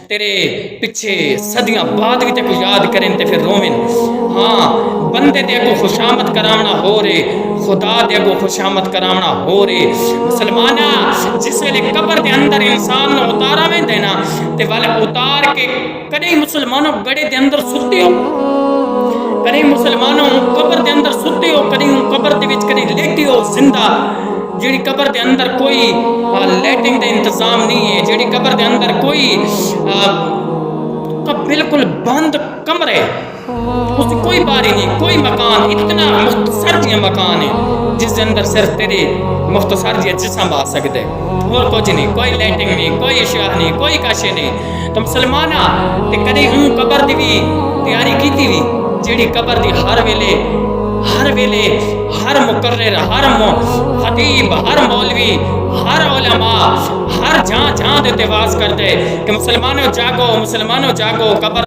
تیرے پیچھے صدیاں بعد بھی تے کو یاد کریں تے پھر رومن. ہاں بندے دے کو خوشامد کراونا ہو رے, خدا دے کو خوشامد کراونا ہو رے. مسلمانہ جس ویلے قبر دے اندر انسان نو اتارا میں دینا تے والے اتار کے کدی مسلمانوں گڑے دے اندر ستے ہو, کدی مسلمانوں قبر دے اندر ستے ہو, کدی قبر دے وچ کدی لیٹی ہو زندہ, جیڑی قبر دے اندر کوئی لیٹنگ دے انتظام نہیں ہے, جیڑی قبر دے اندر کوئی بالکل بند کمرے, اس کی کوئی باری نہیں, کوئی مکان, اتنا مختصر جیا مکان ہے جس دے اندر صرف تیرے مختصر جیا جسم آ سکتے, اور کچھ نہیں, کوئی لیٹنگ نہیں, کوئی اشیاء نہیں, کوئی کاشے نہیں. تو مسلمانہ تے کدی ہوں قبر دی بھی تیاری کیتی بھی, جیڑی قبر دی ہر ویلے ہر مقرر, ہر خطیب, ہر مولوی, ہر علماء, ہر جہاں دے واز کر دے کہ مسلمانوں جاگو, مسلمانوں جاگو, قبر